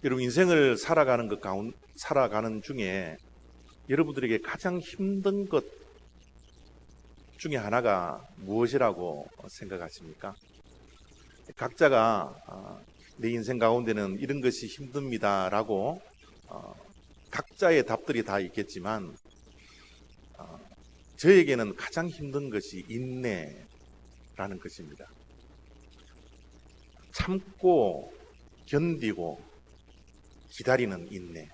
여러분, 인생을 살아가는 중에 여러분들에게 가장 힘든 것 중에 하나가 무엇이라고 생각하십니까? 각자가 내 인생 가운데는 이런 것이 힘듭니다라고 각자의 답들이 다 있겠지만 저에게는 가장 힘든 것이 인내라는 것입니다. 참고 견디고 기다리는 인내.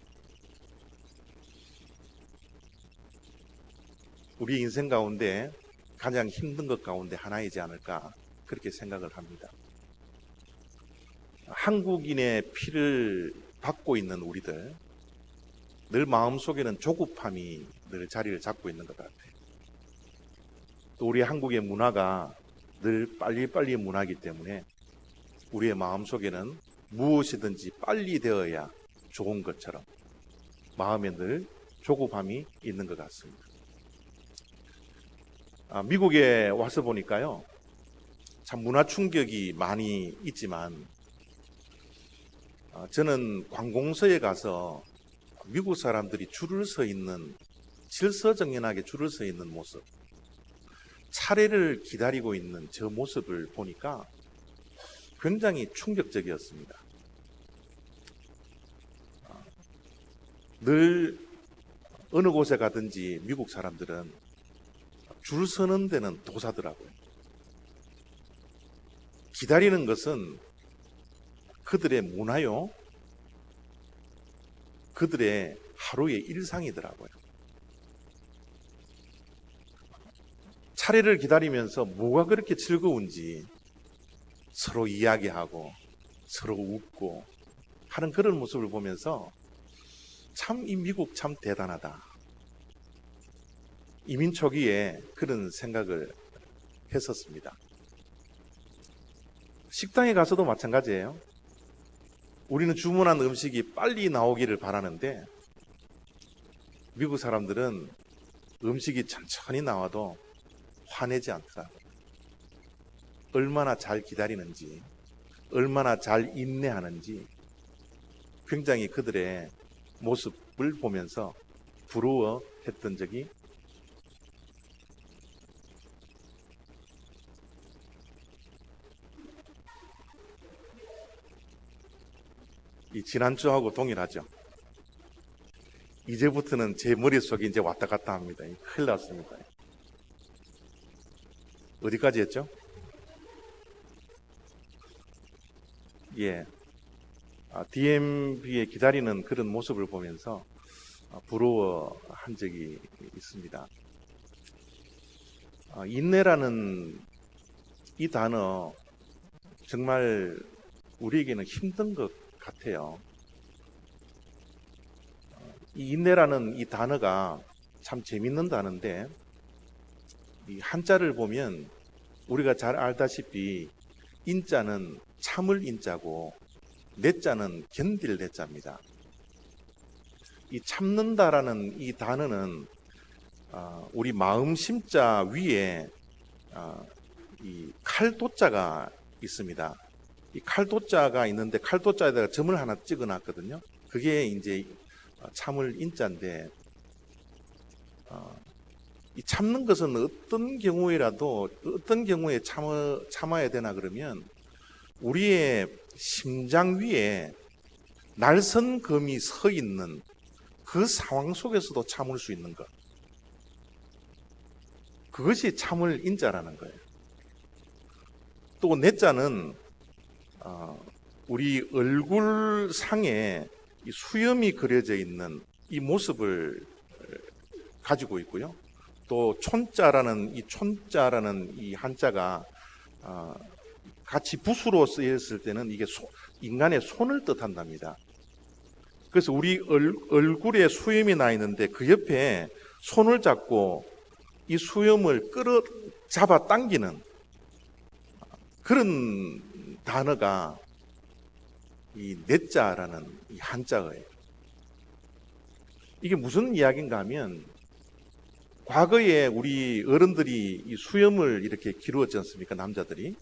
우리 인생 가운데 가장 힘든 것 가운데 하나이지 않을까 그렇게 생각을 합니다. 한국인의 피를 받고 있는 우리들, 늘 마음속에는 조급함이 늘 자리를 잡고 있는 것 같아요. 또 우리 한국의 문화가 늘 빨리빨리 문화이기 때문에 우리의 마음속에는 무엇이든지 빨리 되어야 좋은 것처럼 마음에 늘 조급함이 있는 것 같습니다. 미국에 와서 보니까요, 참 문화 충격이 많이 있지만 저는 관공서에 가서 미국 사람들이 줄을 서 있는, 질서정연하게 줄을 서 있는 모습, 차례를 기다리고 있는 저 모습을 보니까 굉장히 충격적이었습니다. 늘 어느 곳에 가든지 미국 사람들은 줄 서는 데는 도사더라고요. 기다리는 것은 그들의 문화요, 그들의 하루의 일상이더라고요. 차례를 기다리면서 뭐가 그렇게 즐거운지 서로 이야기하고 서로 웃고 하는 그런 모습을 보면서 참 이 미국 참 대단하다. 이민 초기에 그런 생각을 했었습니다. 식당에 가서도 마찬가지예요. 우리는 주문한 음식이 빨리 나오기를 바라는데 미국 사람들은 음식이 천천히 나와도 화내지 않더라고요. 얼마나 잘 기다리는지, 얼마나 잘 인내하는지 굉장히 그들의 모습을 보면서 부러워했던 적이 이 지난주하고 동일하죠. 이제부터는 제 머릿속에 이제 왔다 갔다 합니다. 큰일 났습니다. 어디까지 했죠? 예. DMV에 기다리는 그런 모습을 보면서 부러워한 적이 있습니다. 인내라는 이 단어 정말 우리에게는 힘든 것 같아요. 이 인내라는 이 단어가 참 재밌는 단어인데 이 한자를 보면 우리가 잘 알다시피 인자는 참을 인자고 내자는 견딜 내자입니다. 이 참는다라는 이 단어는 우리 마음 심자 위에 이 칼도자가 있습니다. 이 칼도자가 있는데 칼도자에다가 점을 하나 찍어놨거든요. 그게 이제 참을 인자인데 이 참는 것은 어떤 경우에라도 어떤 경우에 참아야 되나 그러면 우리의 심장 위에 날선 검이 서 있는 그 상황 속에서도 참을 수 있는 것, 그것이 참을 인자라는 거예요. 또 내자는 우리 얼굴 상에 이 수염이 그려져 있는 이 모습을 가지고 있고요. 또 촌자라는 이 한자가 같이 붓으로 쓰였을 때는 이게 인간의 손을 뜻한답니다. 그래서 우리 얼굴에 수염이 나 있는데 그 옆에 손을 잡고 이 수염을 잡아 당기는 그런 단어가 이 내자라는 이 한자어예요. 이게 무슨 이야기인가 하면 과거에 우리 어른들이 이 수염을 이렇게 기르었지 않습니까? 남자들이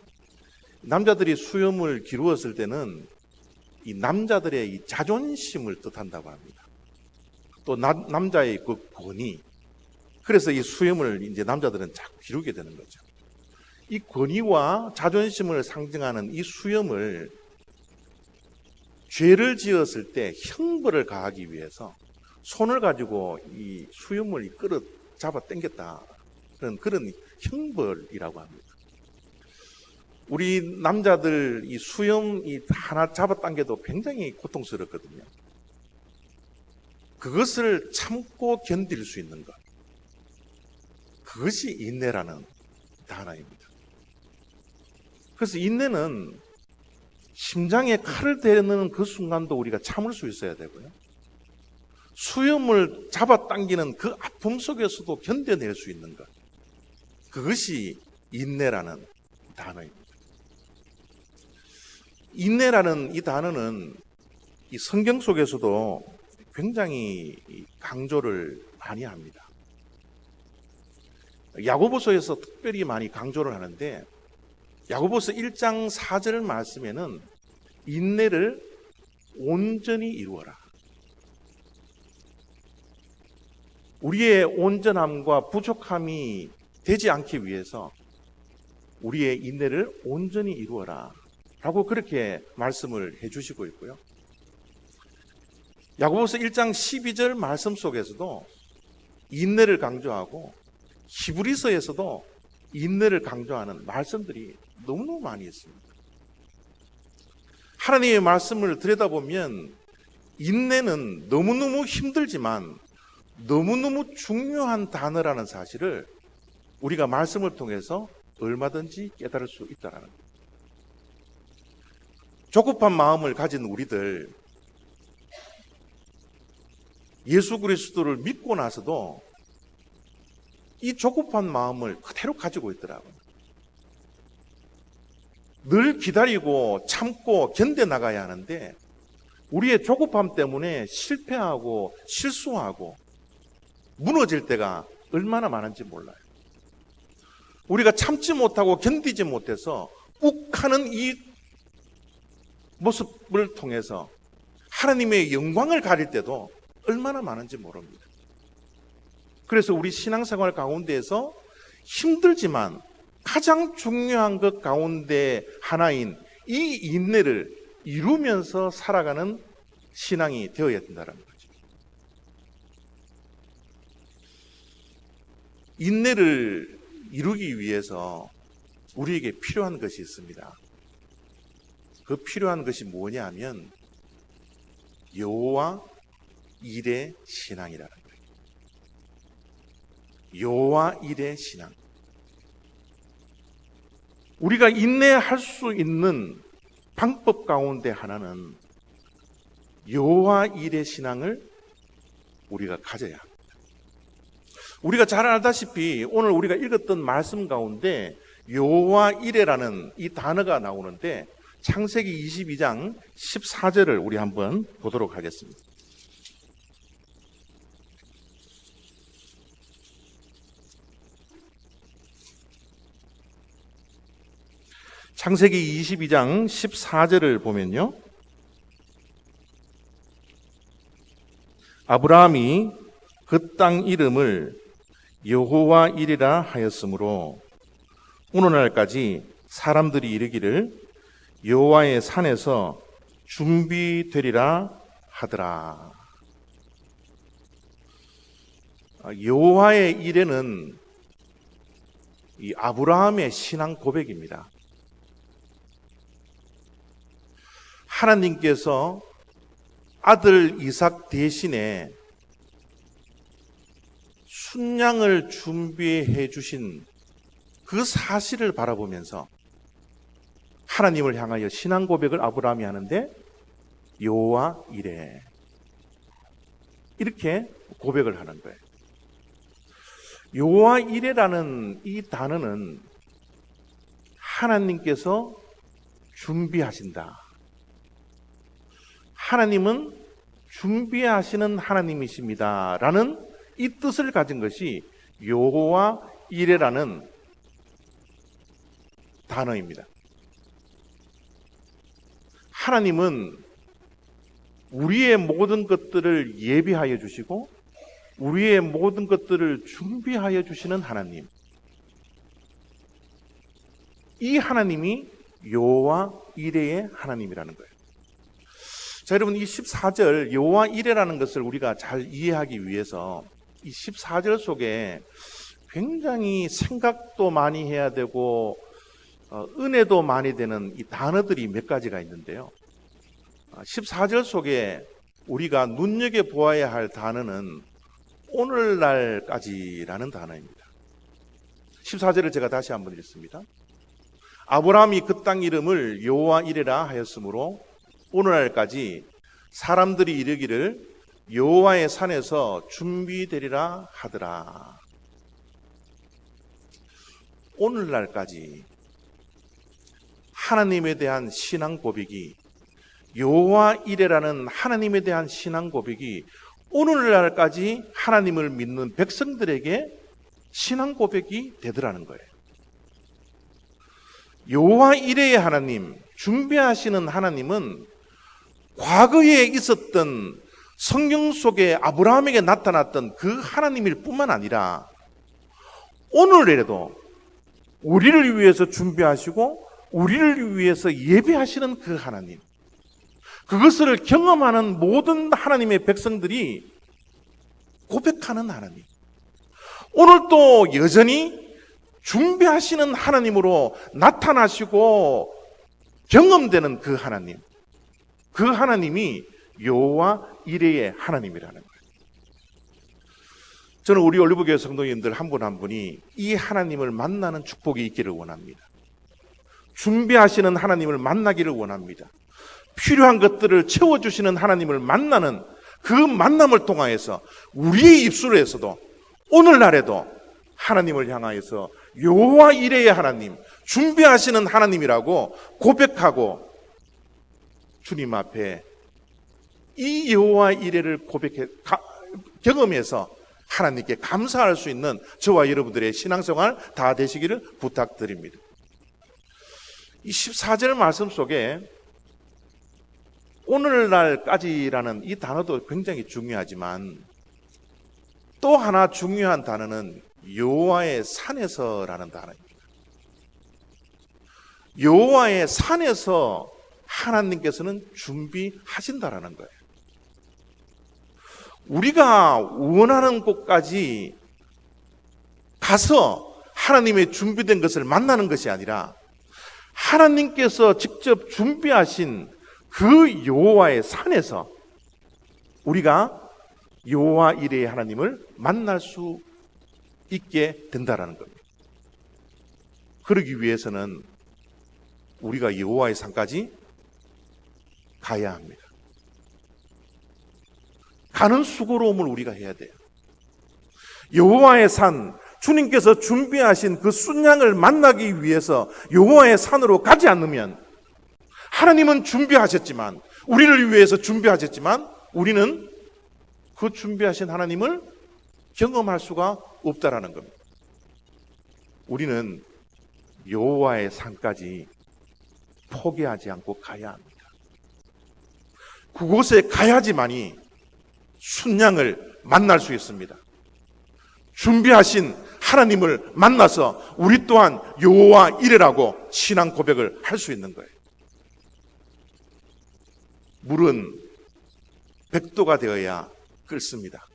수염을 기르었을 때는 이 남자들의 이 자존심을 뜻한다고 합니다. 또 남자의 그 권위. 그래서 이 수염을 이제 남자들은 자꾸 기르게 되는 거죠. 이 권위와 자존심을 상징하는 이 수염을 죄를 지었을 때 형벌을 가하기 위해서 손을 가지고 이 수염을 끌어 잡아 당겼다. 그런 형벌이라고 합니다. 우리 남자들 이 수염 하나 잡아 당겨도 굉장히 고통스럽거든요. 그것을 참고 견딜 수 있는 것. 그것이 인내라는 단어입니다. 그래서 인내는 심장에 칼을 대는 그 순간도 우리가 참을 수 있어야 되고요. 수염을 잡아당기는 그 아픔 속에서도 견뎌낼 수 있는 것. 그것이 인내라는 단어입니다. 인내라는 이 단어는 이 성경 속에서도 굉장히 강조를 많이 합니다. 야고보서에서 특별히 많이 강조를 하는데 야고보서 1장 4절 말씀에는 인내를 온전히 이루어라. 우리의 온전함과 부족함이 되지 않기 위해서 우리의 인내를 온전히 이루어라 라고 그렇게 말씀을 해주시고 있고요. 야고보서 1장 12절 말씀 속에서도 인내를 강조하고 히브리서에서도 인내를 강조하는 말씀들이 너무너무 많이 있습니다. 하나님의 말씀을 들여다보면 인내는 너무너무 힘들지만 너무너무 중요한 단어라는 사실을 우리가 말씀을 통해서 얼마든지 깨달을 수 있다는 거예요. 조급한 마음을 가진 우리들, 예수 그리스도를 믿고 나서도 이 조급한 마음을 그대로 가지고 있더라고요. 늘 기다리고 참고 견뎌나가야 하는데 우리의 조급함 때문에 실패하고 실수하고 무너질 때가 얼마나 많은지 몰라요. 우리가 참지 못하고 견디지 못해서 욱하는 이 모습을 통해서 하나님의 영광을 가릴 때도 얼마나 많은지 모릅니다. 그래서 우리 신앙생활 가운데에서 힘들지만 가장 중요한 것 가운데 하나인 이 인내를 이루면서 살아가는 신앙이 되어야 된다는 거죠. 인내를 이루기 위해서 우리에게 필요한 것이 있습니다. 그 필요한 것이 뭐냐면 여호와 일의 신앙이라는 거예요. 여호와 일의 신앙. 우리가 인내할 수 있는 방법 가운데 하나는 여호와 일의 신앙을 우리가 가져야 합니다. 우리가 잘 알다시피 오늘 우리가 읽었던 말씀 가운데 여호와 일에라는 이 단어가 나오는데 창세기 22장 14절을 우리 한번 보도록 하겠습니다. 창세기 22장 14절을 보면요. 아브라함이 그 땅 이름을 여호와 일이라 하였으므로 오늘날까지 사람들이 이르기를 여호와의 산에서 준비되리라 하더라. 여호와의 일에는 이 아브라함의 신앙 고백입니다. 하나님께서 아들 이삭 대신에 순양을 준비해 주신 그 사실을 바라보면서 하나님을 향하여 신앙 고백을 아브라함이 하는데 여호와 이레 이렇게 고백을 하는 거예요. 여호와 이레라는 이 단어는 하나님께서 준비하신다. 하나님은 준비하시는 하나님이십니다. 라는 이 뜻을 가진 것이 여호와 이레라는 단어입니다. 하나님은 우리의 모든 것들을 예비하여 주시고 우리의 모든 것들을 준비하여 주시는 하나님, 이 하나님이 여호와 이레의 하나님이라는 거예요. 자, 여러분, 이 14절 여호와 이레라는 것을 우리가 잘 이해하기 위해서 이 14절 속에 굉장히 생각도 많이 해야 되고 은혜도 많이 되는 이 단어들이 몇 가지가 있는데요. 14절 속에 우리가 눈여겨보아야 할 단어는 오늘날까지라는 단어입니다. 14절을 제가 다시 한번 읽습니다. 아브라함이 그 땅 이름을 여호와 이레라 하였으므로 오늘날까지 사람들이 이르기를 여호와의 산에서 준비되리라 하더라. 오늘날까지 하나님에 대한 신앙 고백이, 여호와 이레라는 하나님에 대한 신앙 고백이 오늘날까지 하나님을 믿는 백성들에게 신앙 고백이 되더라는 거예요. 여호와 이레의 하나님, 준비하시는 하나님은 과거에 있었던 성경 속에 아브라함에게 나타났던 그 하나님일 뿐만 아니라 오늘에도 우리를 위해서 준비하시고 우리를 위해서 예배하시는 그 하나님, 그것을 경험하는 모든 하나님의 백성들이 고백하는 하나님, 오늘도 여전히 준비하시는 하나님으로 나타나시고 경험되는 그 하나님, 그 하나님이 여호와 이레의 하나님이라는 거예요. 저는 우리 올리브교회 성도님들 한 분 한 분이 이 하나님을 만나는 축복이 있기를 원합니다. 준비하시는 하나님을 만나기를 원합니다. 필요한 것들을 채워주시는 하나님을 만나는 그 만남을 통하여서 우리의 입술에서도 오늘날에도 하나님을 향하여서 여호와 이레의 하나님, 준비하시는 하나님이라고 고백하고 주님 앞에 이 여호와 이레를 경험해서 하나님께 감사할 수 있는 저와 여러분들의 신앙생활 다 되시기를 부탁드립니다. 이 14절 말씀 속에 오늘날까지라는 이 단어도 굉장히 중요하지만 또 하나 중요한 단어는 여호와의 산에서라는 단어입니다. 여호와의 산에서 하나님께서는 준비하신다라는 거예요. 우리가 원하는 곳까지 가서 하나님의 준비된 것을 만나는 것이 아니라 하나님께서 직접 준비하신 그 여호와의 산에서 우리가 여호와 이레의 하나님을 만날 수 있게 된다라는 겁니다. 그러기 위해서는 우리가 여호와의 산까지 가야 합니다. 가는 수고로움을 우리가 해야 돼요. 여호와의 산, 주님께서 준비하신 그 순양을 만나기 위해서 여호와의 산으로 가지 않으면, 하나님은 준비하셨지만, 우리를 위해서 준비하셨지만 우리는 그 준비하신 하나님을 경험할 수가 없다라는 겁니다. 우리는 여호와의 산까지 포기하지 않고 가야 합니다. 그곳에 가야지만이 순양을 만날 수 있습니다. 준비하신 하나님을 만나서 우리 또한 여호와 이레라고 신앙 고백을 할 수 있는 거예요. 물은 100도가 되어야 끓습니다.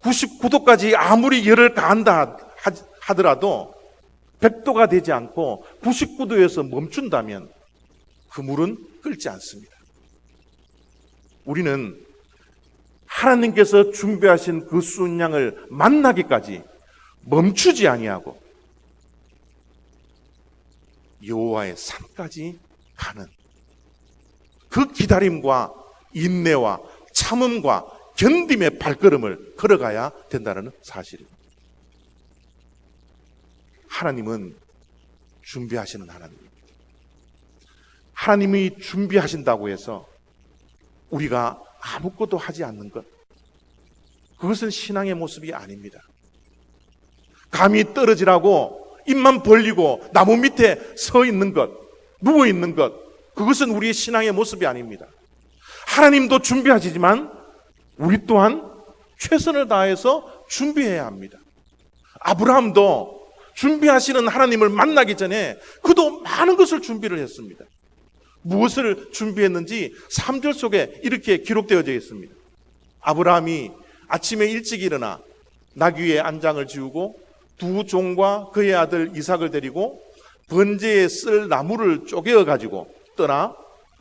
99도까지 아무리 열을 가한다 하더라도 100도가 되지 않고 99도에서 멈춘다면 그 물은 끓지 않습니다. 우리는 하나님께서 준비하신 그 순양을 만나기까지 멈추지 아니하고 여호와의 산까지 가는 그 기다림과 인내와 참음과 견딤의 발걸음을 걸어가야 된다는 사실입니다. 하나님은 준비하시는 하나님입니다. 하나님이 준비하신다고 해서 우리가 아무것도 하지 않는 것, 그것은 신앙의 모습이 아닙니다. 감히 떨어지라고 입만 벌리고 나무 밑에 서 있는 것, 누워 있는 것, 그것은 우리의 신앙의 모습이 아닙니다. 하나님도 준비하시지만 우리 또한 최선을 다해서 준비해야 합니다. 아브라함도 준비하시는 하나님을 만나기 전에 그도 많은 것을 준비를 했습니다. 무엇을 준비했는지 3절 속에 이렇게 기록되어져 있습니다. 아브라함이 아침에 일찍 일어나 나귀 위에 안장을 지우고 두 종과 그의 아들 이삭을 데리고 번제에 쓸 나무를 쪼개어 가지고 떠나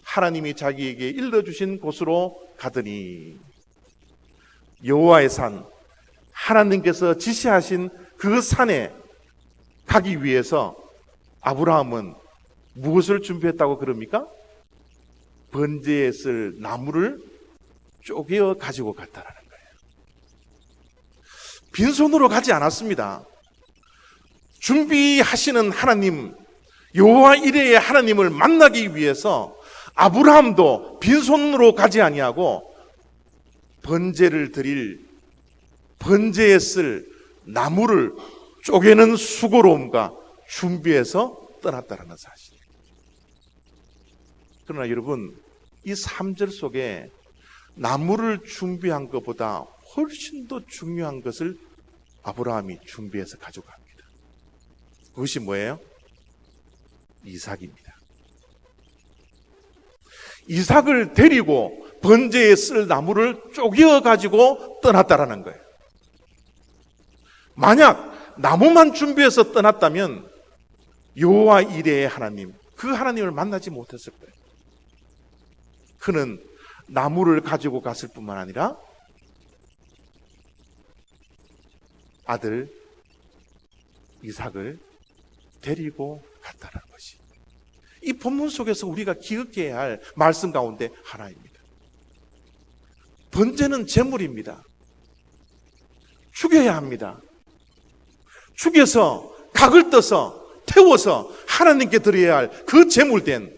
하나님이 자기에게 일러주신 곳으로 가더니, 여호와의 산, 하나님께서 지시하신 그 산에 가기 위해서 아브라함은 무엇을 준비했다고 그럽니까? 번제에 쓸 나무를 쪼개어 가지고 갔다라는 거예요. 빈손으로 가지 않았습니다. 준비하시는 하나님, 여호와 이레의 하나님을 만나기 위해서 아브라함도 빈손으로 가지 아니하고 번제를 드릴, 번제에 쓸 나무를 쪼개는 수고로움과 준비해서 떠났다는 사실. 그러나 여러분, 이 3절 속에 나무를 준비한 것보다 훨씬 더 중요한 것을 아브라함이 준비해서 가져갑니다. 그것이 뭐예요? 이삭입니다. 이삭을 데리고 번제에 쓸 나무를 쪼개어 가지고 떠났다라는 거예요. 만약 나무만 준비해서 떠났다면 여호와 이레의 하나님, 그 하나님을 만나지 못했을 거예요. 그는 나무를 가지고 갔을 뿐만 아니라 아들 이삭을 데리고 갔다는 것이, 이 본문 속에서 우리가 기억해야 할 말씀 가운데 하나입니다. 번제는 제물입니다. 죽여야 합니다. 죽여서 각을 떠서 태워서 하나님께 드려야 할 그 제물된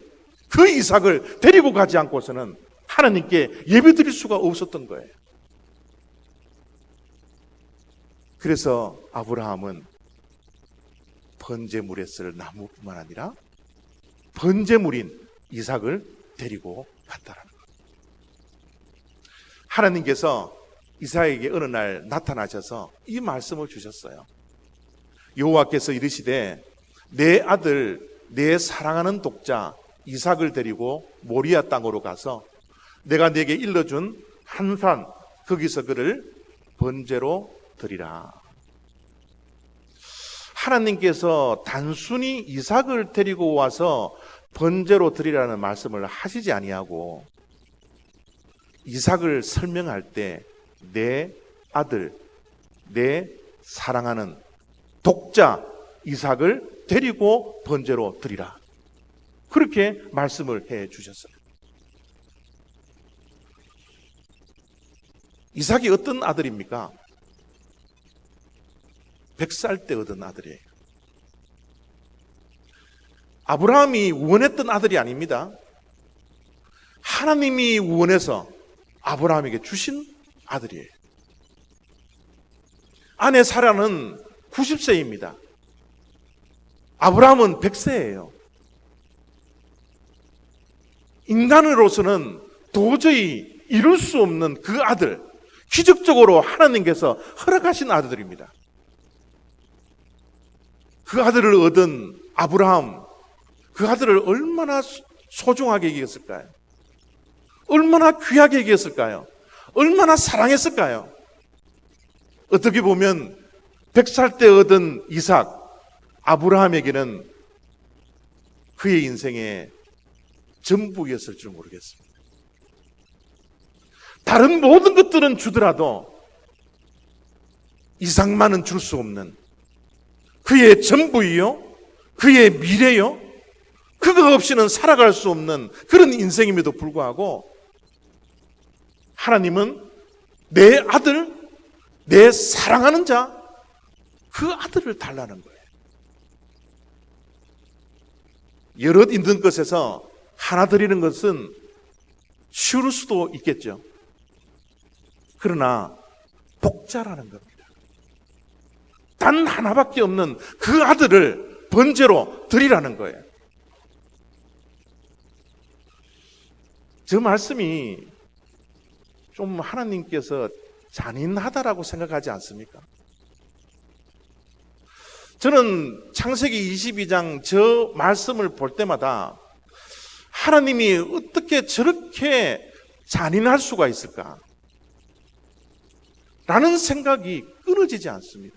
그 이삭을 데리고 가지 않고서는 하나님께 예배드릴 수가 없었던 거예요. 그래서 아브라함은 번제물에 쓸 나무뿐만 아니라 번제물인 이삭을 데리고 갔다라는 거예요. 하나님께서 이삭에게 어느 날 나타나셔서 이 말씀을 주셨어요. 여호와께서 이르시되 내 아들, 내 사랑하는 독자 이삭을 데리고 모리아 땅으로 가서 내가 네게 일러준 한 산, 거기서 그를 번제로 드리라. 하나님께서 단순히 이삭을 데리고 와서 번제로 드리라는 말씀을 하시지 아니하고 이삭을 설명할 때 내 아들, 내 사랑하는 독자 이삭을 데리고 번제로 드리라, 그렇게 말씀을 해 주셨어요. 이삭이 어떤 아들입니까? 100살 때 얻은 아들이에요. 아브라함이 원했던 아들이 아닙니다. 하나님이 원해서 아브라함에게 주신 아들이에요. 아내 사라는 90세입니다. 아브라함은 100세예요. 인간으로서는 도저히 이룰 수 없는 그 아들, 기적적으로 하나님께서 허락하신 아들들입니다. 그 아들을 얻은 아브라함, 그 아들을 얼마나 소중하게 여겼을까요? 얼마나 귀하게 여겼을까요? 얼마나 사랑했을까요? 어떻게 보면 100살 때 얻은 이삭, 아브라함에게는 그의 인생의 전부였을 줄 모르겠습니다. 다른 모든 것들은 주더라도 이삭만은 줄 수 없는 그의 전부이요, 그의 미래요, 그거 없이는 살아갈 수 없는 그런 인생임에도 불구하고 하나님은 내 아들, 내 사랑하는 자, 그 아들을 달라는 거예요. 여럿 있는 것에서 하나 드리는 것은 쉬울 수도 있겠죠. 그러나 복자라는 겁니다. 단 하나밖에 없는 그 아들을 번제로 드리라는 거예요. 저 말씀이 좀 하나님께서 잔인하다라고 생각하지 않습니까? 저는 창세기 22장 저 말씀을 볼 때마다 하나님이 어떻게 저렇게 잔인할 수가 있을까? 라는 생각이 끊어지지 않습니다.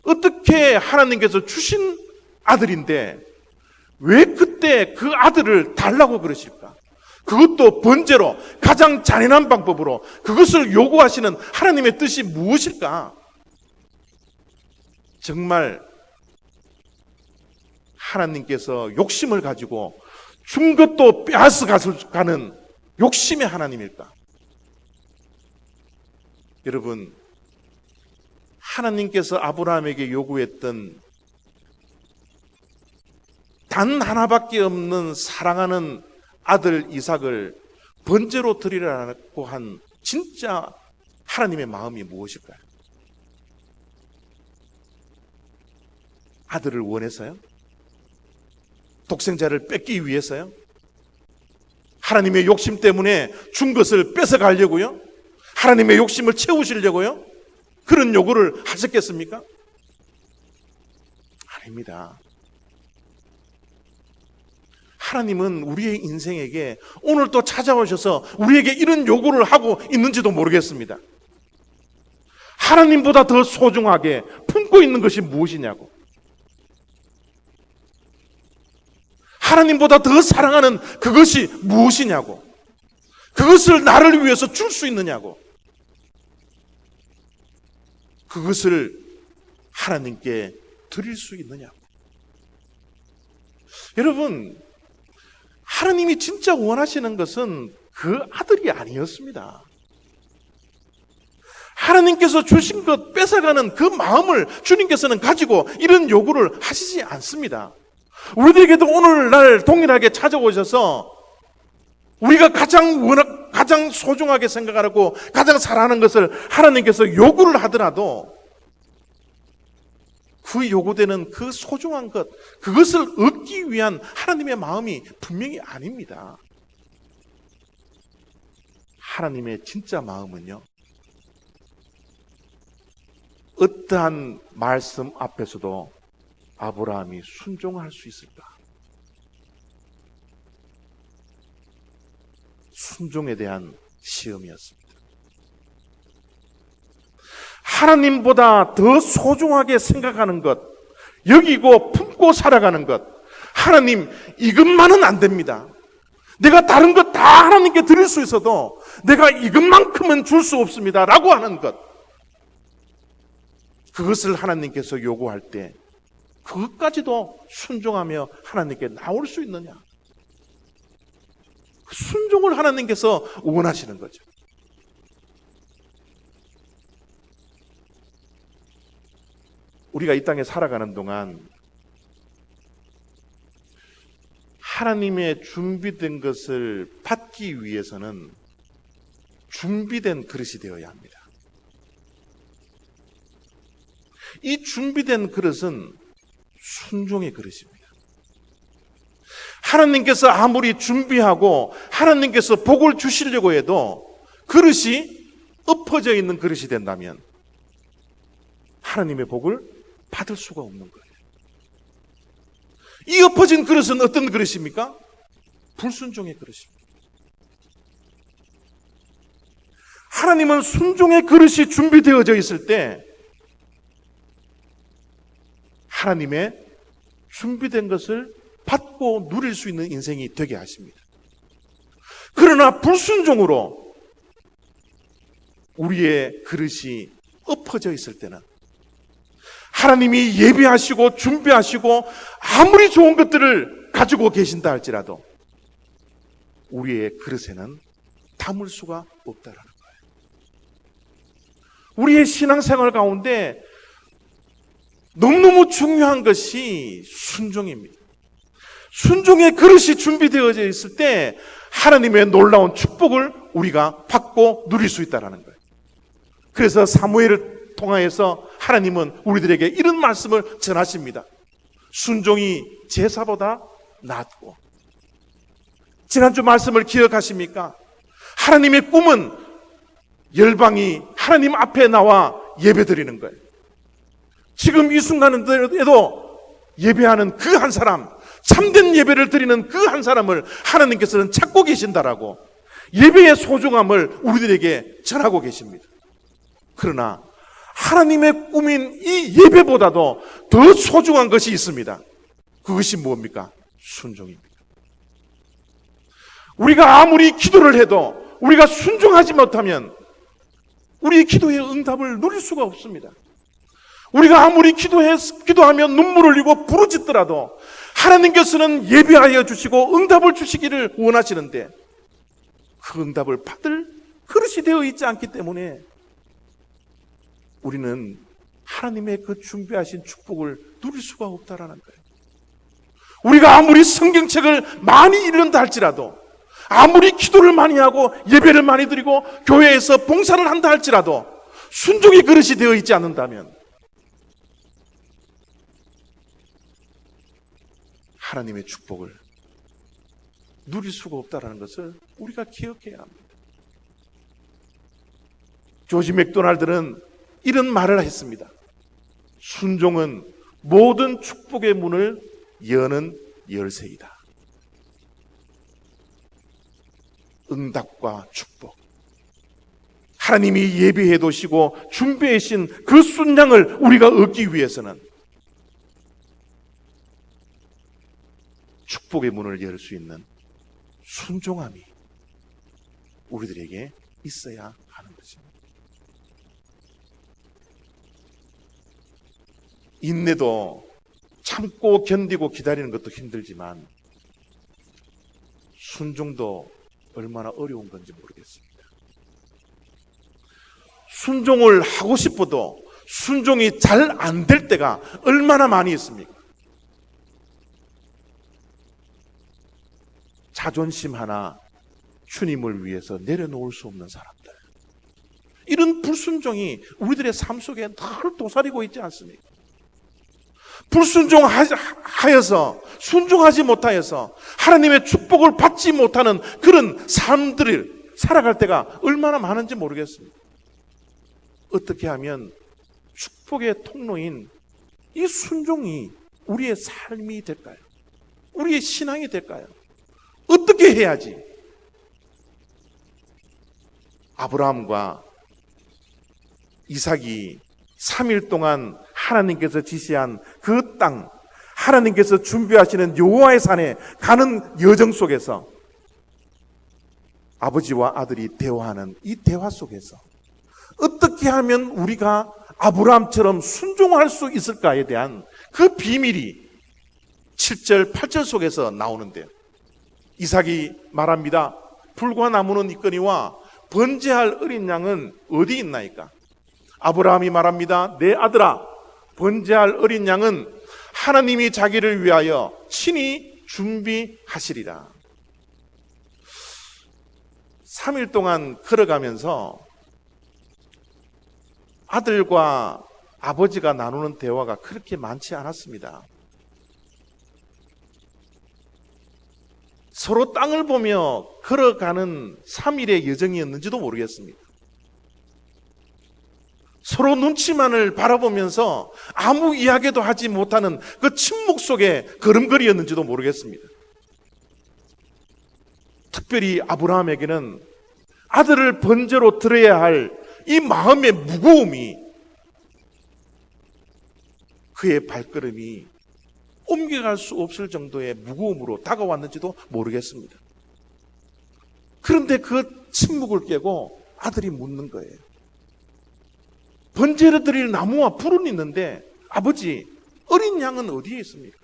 어떻게 하나님께서 주신 아들인데 왜 그때 그 아들을 달라고 그러실까? 그것도 번제로 가장 잔인한 방법으로 그것을 요구하시는 하나님의 뜻이 무엇일까? 정말 하나님께서 욕심을 가지고 준 것도 빼앗아 가는 욕심의 하나님일까? 여러분, 하나님께서 아브라함에게 요구했던 단 하나밖에 없는 사랑하는 아들 이삭을 번제로 드리라고 한 진짜 하나님의 마음이 무엇일까요? 아들을 원해서요? 독생자를 뺏기 위해서요? 하나님의 욕심 때문에 준 것을 뺏어가려고요? 하나님의 욕심을 채우시려고요? 그런 요구를 하셨겠습니까? 아닙니다. 하나님은 우리의 인생에게 오늘 또 찾아오셔서 우리에게 이런 요구를 하고 있는지도 모르겠습니다. 하나님보다 더 소중하게 품고 있는 것이 무엇이냐고. 하나님보다 더 사랑하는 그것이 무엇이냐고. 그것을 나를 위해서 줄 수 있느냐고. 그것을 하나님께 드릴 수 있느냐고. 여러분, 하나님이 진짜 원하시는 것은 그 아들이 아니었습니다. 하나님께서 주신 것 뺏어가는 그 마음을 주님께서는 가지고 이런 요구를 하시지 않습니다. 우리에게도 오늘날 동일하게 찾아오셔서 우리가 가장 소중하게 생각하고 가장 사랑하는 것을 하나님께서 요구를 하더라도 그 요구되는 그 소중한 것, 그것을 얻기 위한 하나님의 마음이 분명히 아닙니다. 하나님의 진짜 마음은요, 어떠한 말씀 앞에서도 아브라함이 순종할 수 있을까? 순종에 대한 시험이었습니다. 하나님보다 더 소중하게 생각하는 것, 여기고 품고 살아가는 것, 하나님 이것만은 안 됩니다. 내가 다른 것 다 하나님께 드릴 수 있어도 내가 이것만큼은 줄 수 없습니다 라고 하는 것, 그것을 하나님께서 요구할 때 그것까지도 순종하며 하나님께 나올 수 있느냐? 순종을 하나님께서 원하시는 거죠. 우리가 이 땅에 살아가는 동안 하나님의 준비된 것을 받기 위해서는 준비된 그릇이 되어야 합니다. 이 준비된 그릇은 순종의 그릇입니다. 하나님께서 아무리 준비하고 하나님께서 복을 주시려고 해도 그릇이 엎어져 있는 그릇이 된다면 하나님의 복을 받을 수가 없는 거예요. 이 엎어진 그릇은 어떤 그릇입니까? 불순종의 그릇입니다. 하나님은 순종의 그릇이 준비되어져 있을 때 하나님의 준비된 것을 받고 누릴 수 있는 인생이 되게 하십니다. 그러나 불순종으로 우리의 그릇이 엎어져 있을 때는 하나님이 예비하시고 준비하시고 아무리 좋은 것들을 가지고 계신다 할지라도 우리의 그릇에는 담을 수가 없다라는 거예요. 우리의 신앙생활 가운데 너무너무 중요한 것이 순종입니다. 순종의 그릇이 준비되어져 있을 때 하나님의 놀라운 축복을 우리가 받고 누릴 수 있다는 거예요. 그래서 사무엘을 통하여서 하나님은 우리들에게 이런 말씀을 전하십니다. 순종이 제사보다 낫고. 지난주 말씀을 기억하십니까? 하나님의 꿈은 열방이 하나님 앞에 나와 예배드리는 거예요. 지금 이 순간에도 예배하는 그 한 사람, 참된 예배를 드리는 그 한 사람을 하나님께서는 찾고 계신다라고 예배의 소중함을 우리들에게 전하고 계십니다. 그러나 하나님의 꿈인 이 예배보다도 더 소중한 것이 있습니다. 그것이 뭡니까? 순종입니다. 우리가 아무리 기도를 해도 우리가 순종하지 못하면 우리의 기도의 응답을 누릴 수가 없습니다. 우리가 아무리 기도하면 눈물을 흘리고 부르짖더라도 하나님께서는 예배하여 주시고 응답을 주시기를 원하시는데 그 응답을 받을 그릇이 되어 있지 않기 때문에 우리는 하나님의 그 준비하신 축복을 누릴 수가 없다라는 거예요. 우리가 아무리 성경책을 많이 읽는다 할지라도, 아무리 기도를 많이 하고 예배를 많이 드리고 교회에서 봉사를 한다 할지라도 순종의 그릇이 되어 있지 않는다면 하나님의 축복을 누릴 수가 없다는 것을 우리가 기억해야 합니다. 조지 맥도날드는 이런 말을 했습니다. 순종은 모든 축복의 문을 여는 열쇠이다. 응답과 축복, 하나님이 예비해 두시고 준비해 주신 그 순양을 우리가 얻기 위해서는 축복의 문을 열 수 있는 순종함이 우리들에게 있어야 하는 것입니다. 인내도 참고 견디고 기다리는 것도 힘들지만 순종도 얼마나 어려운 건지 모르겠습니다. 순종을 하고 싶어도 순종이 잘 안 될 때가 얼마나 많이 있습니까? 자존심 하나 주님을 위해서 내려놓을 수 없는 사람들, 이런 불순종이 우리들의 삶 속에 늘 도사리고 있지 않습니까? 불순종하여서 순종하지 못하여서 하나님의 축복을 받지 못하는 그런 삶들을 살아갈 때가 얼마나 많은지 모르겠습니다. 어떻게 하면 축복의 통로인 이 순종이 우리의 삶이 될까요? 우리의 신앙이 될까요? 어떻게 해야지? 아브라함과 이삭이 3일 동안 하나님께서 지시한 그 땅, 하나님께서 준비하시는 여호와의 산에 가는 여정 속에서 아버지와 아들이 대화하는 이 대화 속에서 어떻게 하면 우리가 아브라함처럼 순종할 수 있을까에 대한 그 비밀이 7절, 8절 속에서 나오는데요. 이삭이 말합니다. 불과 나무는 있거니와 번제할 어린 양은 어디 있나이까? 아브라함이 말합니다. 내 아들아, 번제할 어린 양은 하나님이 자기를 위하여 친히 준비하시리라. 3일 동안 걸어가면서 아들과 아버지가 나누는 대화가 그렇게 많지 않았습니다. 서로 땅을 보며 걸어가는 3일의 여정이었는지도 모르겠습니다. 서로 눈치만을 바라보면서 아무 이야기도 하지 못하는 그 침묵 속에 걸음걸이였는지도 모르겠습니다. 특별히 아브라함에게는 아들을 번제로 드려야 할 이 마음의 무거움이, 그의 발걸음이 옮겨갈 수 없을 정도의 무거움으로 다가왔는지도 모르겠습니다. 그런데 그 침묵을 깨고 아들이 묻는 거예요. 번제를 드릴 나무와 불은 있는데 아버지, 어린 양은 어디에 있습니까?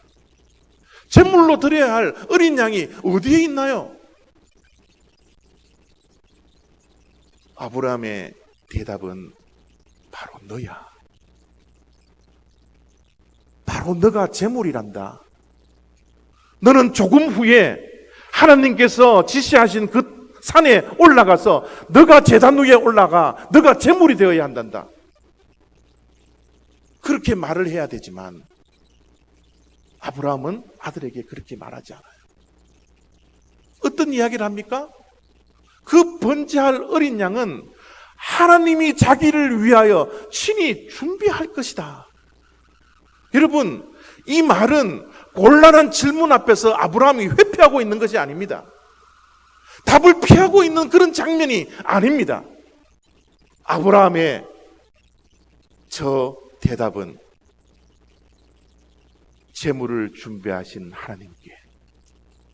제물로 드려야 할 어린 양이 어디에 있나요? 아브라함의 대답은 바로 너야. 바로 너가 제물이란다. 너는 조금 후에 하나님께서 지시하신 그 산에 올라가서 너가 제단 위에 올라가 너가 제물이 되어야 한단다. 그렇게 말을 해야 되지만 아브라함은 아들에게 그렇게 말하지 않아요. 어떤 이야기를 합니까? 그 번제할 어린 양은 하나님이 자기를 위하여 친히 준비할 것이다. 여러분, 이 말은 곤란한 질문 앞에서 아브라함이 회피하고 있는 것이 아닙니다. 답을 피하고 있는 그런 장면이 아닙니다. 아브라함의 저 대답은 재물을 준비하신 하나님께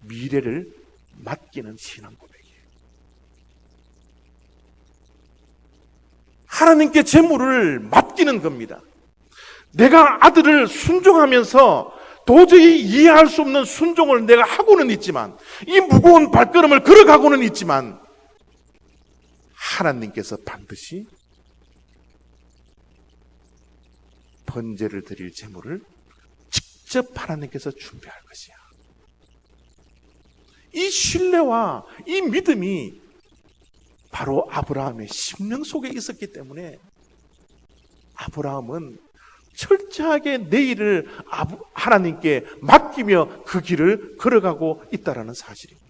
미래를 맡기는 신앙 고백이에요. 하나님께 재물을 맡기는 겁니다. 내가 아들을 순종하면서 도저히 이해할 수 없는 순종을 내가 하고는 있지만, 이 무거운 발걸음을 걸어가고는 있지만, 하나님께서 반드시 번제를 드릴 재물을 직접 하나님께서 준비할 것이야. 이 신뢰와 이 믿음이 바로 아브라함의 심령 속에 있었기 때문에 아브라함은 철저하게 내일을 하나님께 맡기며 그 길을 걸어가고 있다는 사실입니다.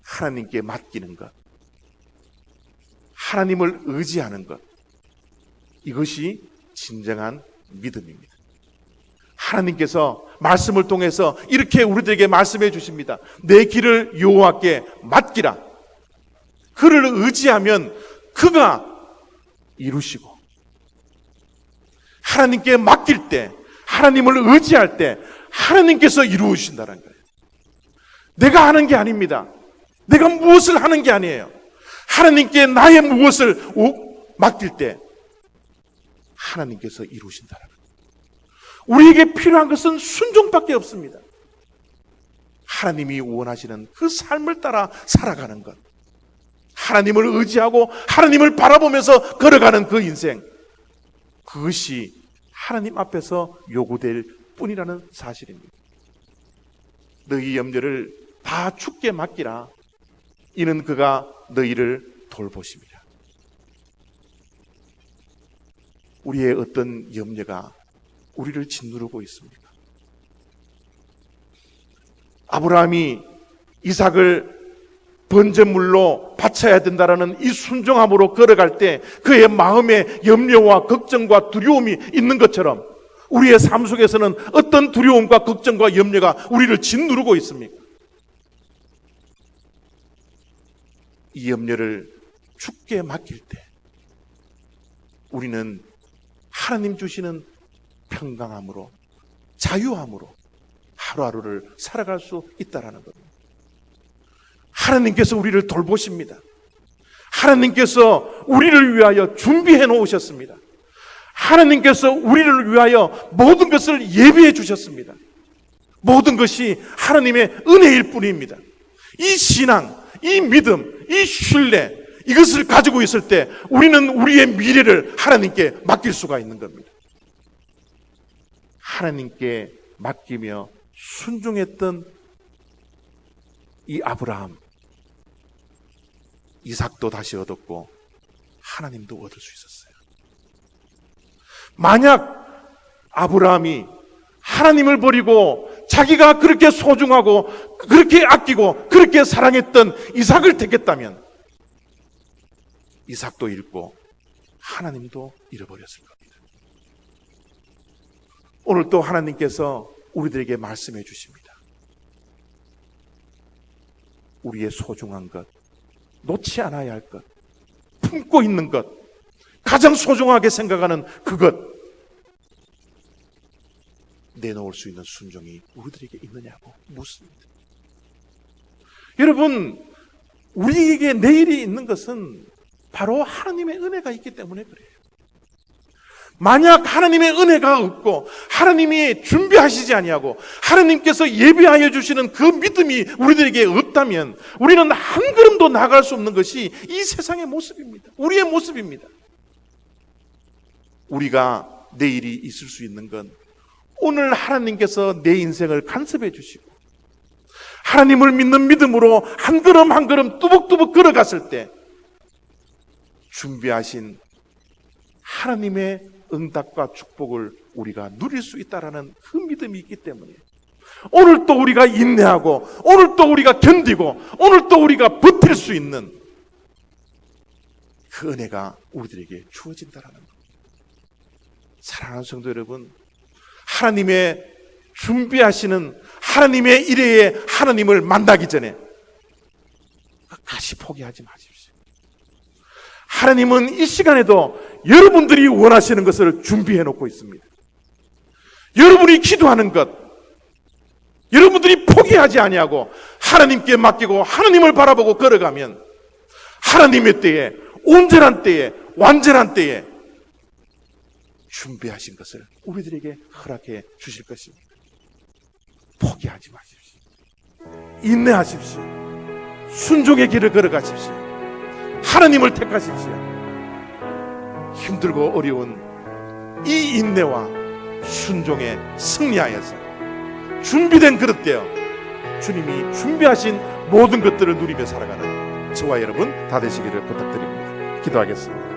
하나님께 맡기는 것, 하나님을 의지하는 것, 이것이 진정한 믿음입니다. 하나님께서 말씀을 통해서 이렇게 우리들에게 말씀해 주십니다. 내 길을 여호와께 맡기라. 그를 의지하면 그가 이루시고, 하나님께 맡길 때, 하나님을 의지할 때 하나님께서 이루신다는 거예요. 내가 하는 게 아닙니다. 내가 무엇을 하는 게 아니에요. 하나님께 나의 무엇을 맡길 때 하나님께서 이루신다는 거예요. 우리에게 필요한 것은 순종밖에 없습니다. 하나님이 원하시는 그 삶을 따라 살아가는 것, 하나님을 의지하고 하나님을 바라보면서 걸어가는 그 인생, 그것이 하나님 앞에서 요구될 뿐이라는 사실입니다. 너희 염려를 다 주께 맡기라. 이는 그가 너희를 돌보십니다. 우리의 어떤 염려가 우리를 짓누르고 있습니까? 아브라함이 이삭을 번제물로 바쳐야 된다라는 이 순종함으로 걸어갈 때 그의 마음에 염려와 걱정과 두려움이 있는 것처럼 우리의 삶 속에서는 어떤 두려움과 걱정과 염려가 우리를 짓누르고 있습니까? 이 염려를 주께 맡길 때 우리는 하나님 주시는 평강함으로, 자유함으로 하루하루를 살아갈 수 있다는 겁니다. 하나님께서 우리를 돌보십니다. 하나님께서 우리를 위하여 준비해 놓으셨습니다. 하나님께서 우리를 위하여 모든 것을 예비해 주셨습니다. 모든 것이 하나님의 은혜일 뿐입니다. 이 신앙, 이 믿음, 이 신뢰, 이것을 가지고 있을 때 우리는 우리의 미래를 하나님께 맡길 수가 있는 겁니다. 하나님께 맡기며 순종했던 이 아브라함, 이삭도 다시 얻었고 하나님도 얻을 수 있었어요. 만약 아브라함이 하나님을 버리고 자기가 그렇게 소중하고 그렇게 아끼고 그렇게 사랑했던 이삭을 택했다면 이삭도 잃고 하나님도 잃어버렸을 겁니다. 오늘 또 하나님께서 우리들에게 말씀해 주십니다. 우리의 소중한 것, 놓지 않아야 할 것, 품고 있는 것, 가장 소중하게 생각하는 그것, 내놓을 수 있는 순종이 우리들에게 있느냐고 묻습니다. 여러분, 우리에게 내일이 있는 것은 바로 하나님의 은혜가 있기 때문에 그래요. 만약 하나님의 은혜가 없고 하나님이 준비하시지 아니하고 하나님께서 예비하여 주시는 그 믿음이 우리들에게 없다면 우리는 한 걸음도 나아갈 수 없는 것이 이 세상의 모습입니다. 우리의 모습입니다. 우리가 내일이 있을 수 있는 건 오늘 하나님께서 내 인생을 간섭해 주시고 하나님을 믿는 믿음으로 한 걸음 한 걸음 뚜벅뚜벅 걸어갔을 때 준비하신 하나님의 응답과 축복을 우리가 누릴 수 있다는 그 믿음이 있기 때문에 오늘 또 우리가 인내하고, 오늘 또 우리가 견디고, 오늘 또 우리가 버틸 수 있는 그 은혜가 우리들에게 주어진다라는 것. 사랑하는 성도 여러분, 하나님의 준비하시는 하나님의 일에 하나님을 만나기 전에 끝까지 포기하지 마십시오. 하나님은 이 시간에도 여러분들이 원하시는 것을 준비해 놓고 있습니다. 여러분이 기도하는 것, 여러분들이 포기하지 아니하고 하나님께 맡기고 하나님을 바라보고 걸어가면 하나님의 때에, 온전한 때에, 완전한 때에 준비하신 것을 우리들에게 허락해 주실 것입니다. 포기하지 마십시오. 인내하십시오. 순종의 길을 걸어가십시오. 하나님을 택하십시오. 힘들고 어려운 이 인내와 순종에 승리하여서 준비된 그릇 되어 주님이 준비하신 모든 것들을 누리며 살아가는 저와 여러분 다 되시기를 부탁드립니다. 기도하겠습니다.